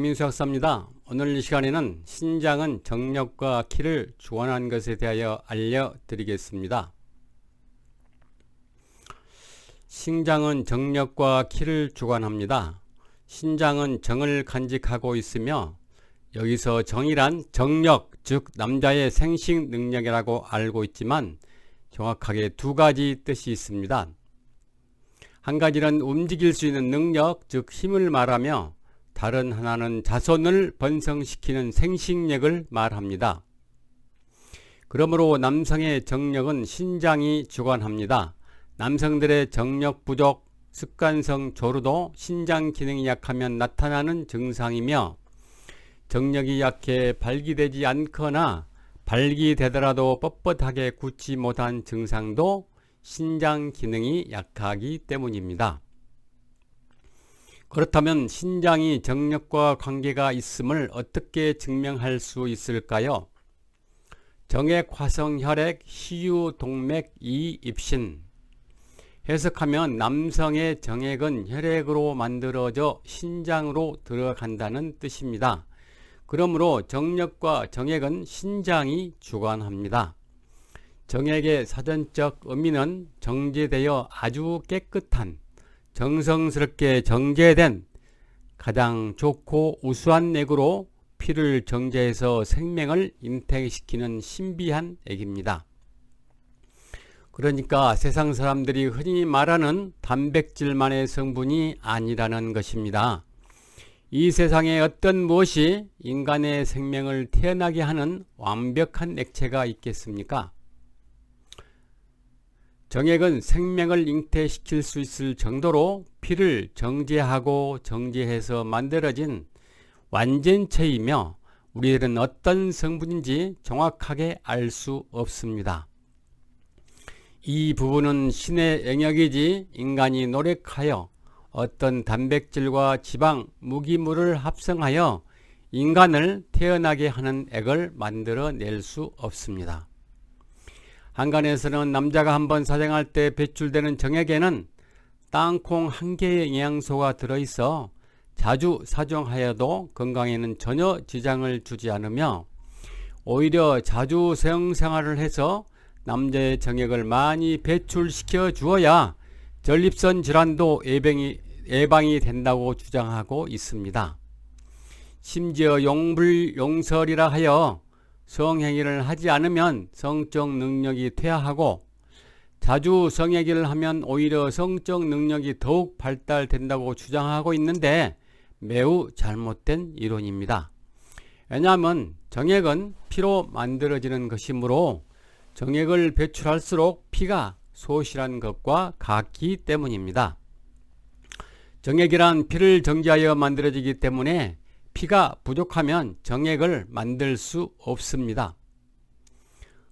박민수 학사입니다. 오늘 이 시간에는 신장은 정력과 키를 주관하는 것에 대하여 알려드리겠습니다. 신장은 정력과 키를 주관합니다. 신장은 정을 간직하고 있으며 여기서 정이란 정력, 즉 남자의 생식 능력이라고 알고 있지만 정확하게 두 가지 뜻이 있습니다. 한 가지는 움직일 수 있는 능력, 즉 힘을 말하며 다른 하나는 자손을 번성시키는 생식력을 말합니다. 그러므로 남성의 정력은 신장이 주관합니다. 남성들의 정력 부족, 습관성 조루도 신장 기능이 약하면 나타나는 증상이며 정력이 약해 발기되지 않거나 발기되더라도 뻣뻣하게 굳지 못한 증상도 신장 기능이 약하기 때문입니다. 그렇다면 신장이 정력과 관계가 있음을 어떻게 증명할 수 있을까요? 정액, 화성, 혈액, 시유, 동맥, 이, 입신. 해석하면 남성의 정액은 혈액으로 만들어져 신장으로 들어간다는 뜻입니다. 그러므로 정력과 정액은 신장이 주관합니다. 정액의 사전적 의미는 정제되어 아주 깨끗한, 정성스럽게 정제된 가장 좋고 우수한 액으로 피를 정제해서 생명을 임택시키는 신비한 액입니다. 그러니까 세상 사람들이 흔히 말하는 단백질만의 성분이 아니라는 것입니다. 이 세상에 어떤 무엇이 인간의 생명을 태어나게 하는 완벽한 액체가 있겠습니까? 정액은 생명을 잉태시킬 수 있을 정도로 피를 정제하고 정제해서 만들어진 완전체이며 우리들은 어떤 성분인지 정확하게 알 수 없습니다. 이 부분은 신의 영역이지 인간이 노력하여 어떤 단백질과 지방, 무기물을 합성하여 인간을 태어나게 하는 액을 만들어낼 수 없습니다. 한간에서는 남자가 한번 사정할 때 배출되는 정액에는 땅콩 한 개의 영양소가 들어있어 자주 사정하여도 건강에는 전혀 지장을 주지 않으며 오히려 자주 성생활을 해서 남자의 정액을 많이 배출시켜 주어야 전립선 질환도 예방이 된다고 주장하고 있습니다. 심지어 용불용설이라 하여 성행위를 하지 않으면 성적 능력이 퇴화하고 자주 성행위를 하면 오히려 성적 능력이 더욱 발달된다고 주장하고 있는데 매우 잘못된 이론입니다. 왜냐하면 정액은 피로 만들어지는 것이므로 정액을 배출할수록 피가 소실한 것과 같기 때문입니다. 정액이란 피를 정제하여 만들어지기 때문에 피가 부족하면 정액을 만들 수 없습니다.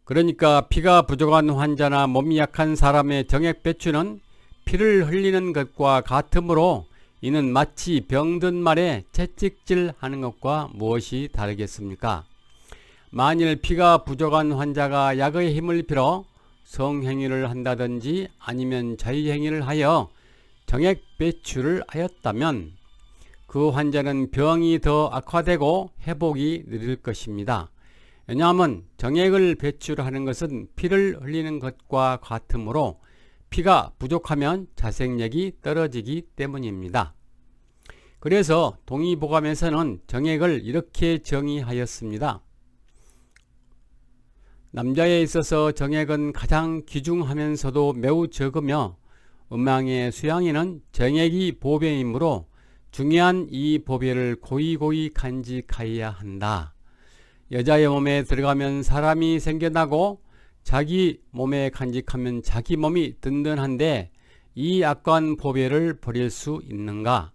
그러니까 피가 부족한 환자나 몸이 약한 사람의 정액 배출은 피를 흘리는 것과 같으므로 이는 마치 병든 말에 채찍질 하는 것과 무엇이 다르겠습니까? 만일 피가 부족한 환자가 약의 힘을 빌어 성행위를 한다든지 아니면 자유행위를 하여 정액 배출을 하였다면 그 환자는 병이 더 악화되고 회복이 느릴 것입니다. 왜냐하면 정액을 배출하는 것은 피를 흘리는 것과 같으므로 피가 부족하면 자생력이 떨어지기 때문입니다. 그래서 동의보감에서는 정액을 이렇게 정의하였습니다. 남자에 있어서 정액은 가장 귀중하면서도 매우 적으며 음양의 수양에는 정액이 보배이므로 중요한 이 보배를 고이고이 간직하여야 한다. 여자의 몸에 들어가면 사람이 생겨나고 자기 몸에 간직하면 자기 몸이 든든한데 이 약관 보배를 버릴 수 있는가?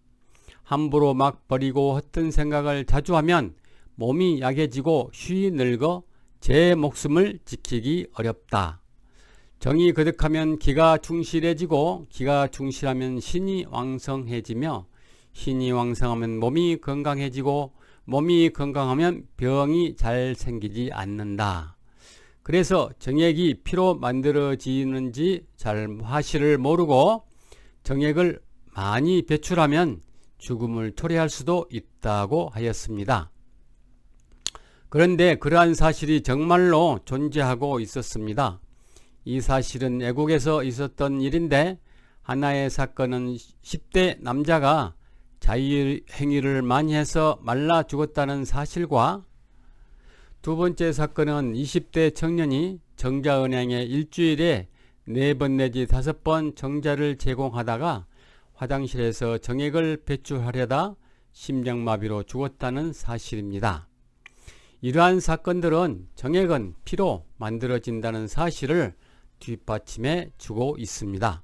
함부로 막 버리고 헛된 생각을 자주 하면 몸이 약해지고 쉬이 늙어 제 목숨을 지키기 어렵다. 정이 거듭하면 기가 충실해지고 기가 충실하면 신이 왕성해지며 신이 왕성하면 몸이 건강해지고 몸이 건강하면 병이 잘 생기지 않는다. 그래서 정액이 피로 만들어지는지 잘 사실을 모르고 정액을 많이 배출하면 죽음을 초래할 수도 있다고 하였습니다. 그런데 그러한 사실이 정말로 존재하고 있었습니다. 이 사실은 애국에서 있었던 일인데, 하나의 사건은 10대 남자가 자유행위를 많이 해서 말라 죽었다는 사실과, 두 번째 사건은 20대 청년이 정자은행에 일주일에 4번 내지 5번 정자를 제공하다가 화장실에서 정액을 배출하려다 심장마비로 죽었다는 사실입니다. 이러한 사건들은 정액은 피로 만들어진다는 사실을 뒷받침해 주고 있습니다.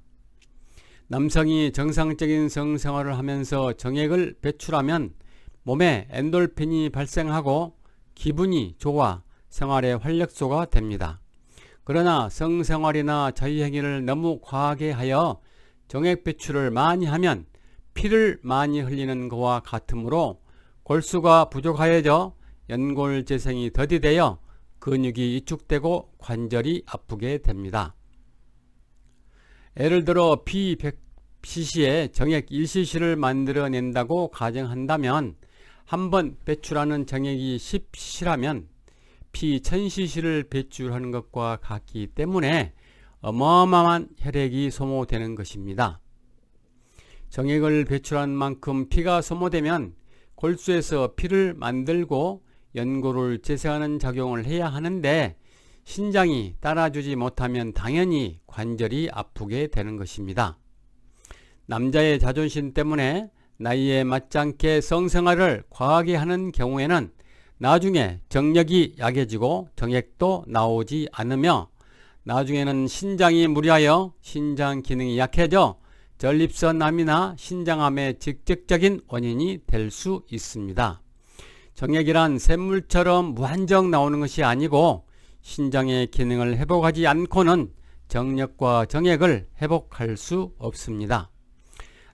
남성이 정상적인 성생활을 하면서 정액을 배출하면 몸에 엔돌핀이 발생하고 기분이 좋아 생활의 활력소가 됩니다. 그러나 성생활이나 자유행위를 너무 과하게 하여 정액 배출을 많이 하면 피를 많이 흘리는 것과 같으므로 골수가 부족하여져 연골 재생이 더디되어 근육이 위축되고 관절이 아프게 됩니다. 예를 들어 피 100cc에 정액 1cc를 만들어낸다고 가정한다면 한 번 배출하는 정액이 10cc라면 피 1000cc를 배출하는 것과 같기 때문에 어마어마한 혈액이 소모되는 것입니다. 정액을 배출한 만큼 피가 소모되면 골수에서 피를 만들고 연골을 재생하는 작용을 해야 하는데, 신장이 따라주지 못하면 당연히 관절이 아프게 되는 것입니다. 남자의 자존심 때문에 나이에 맞지 않게 성생활을 과하게 하는 경우에는 나중에 정력이 약해지고 정액도 나오지 않으며, 나중에는 신장이 무리하여 신장 기능이 약해져 전립선암이나 신장암의 직접적인 원인이 될 수 있습니다. 정액이란 샘물처럼 무한정 나오는 것이 아니고, 신장의 기능을 회복하지 않고는 정력과 정액을 회복할 수 없습니다.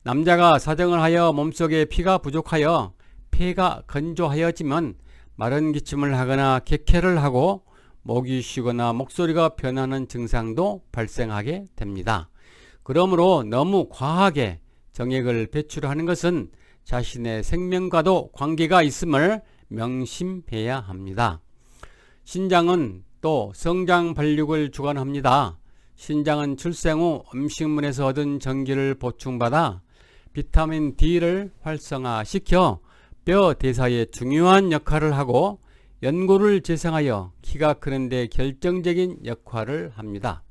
남자가 사정을 하여 몸속에 피가 부족하여 폐가 건조하여지면 마른 기침을 하거나 객회를 하고 목이 쉬거나 목소리가 변하는 증상도 발생하게 됩니다. 그러므로 너무 과하게 정액을 배출하는 것은 자신의 생명과도 관계가 있음을 명심해야 합니다. 신장은 또 성장 발육을 주관합니다. 신장은 출생 후 음식물에서 얻은 전기를 보충받아 비타민 D를 활성화시켜 뼈 대사에 중요한 역할을 하고 연골을 재생하여 키가 크는 데 결정적인 역할을 합니다.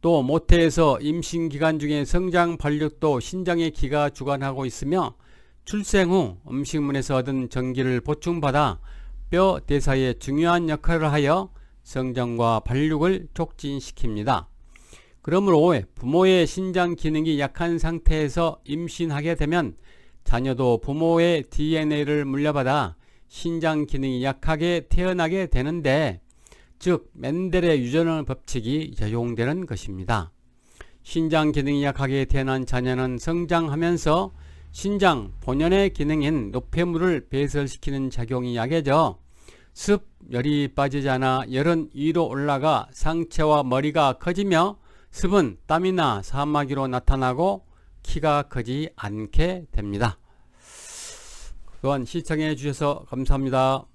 또 모태에서 임신기간 중에 성장 발육도 신장의 기가 주관하고 있으며, 출생 후 음식물에서 얻은 전기를 보충받아 뼈 대사에 중요한 역할을 하여 성장과 발육을 촉진시킵니다. 그러므로 부모의 신장 기능이 약한 상태에서 임신하게 되면 자녀도 부모의 DNA를 물려받아 신장 기능이 약하게 태어나게 되는데, 즉 멘델의 유전의 법칙이 적용되는 것입니다. 신장 기능이 약하게 태어난 자녀는 성장하면서 신장 본연의 기능인 노폐물을 배설시키는 작용이 약해져 습, 열이 빠지지 않아 열은 위로 올라가 상체와 머리가 커지며, 습은 땀이나 사마귀로 나타나고 키가 크지 않게 됩니다. 또한 시청해 주셔서 감사합니다.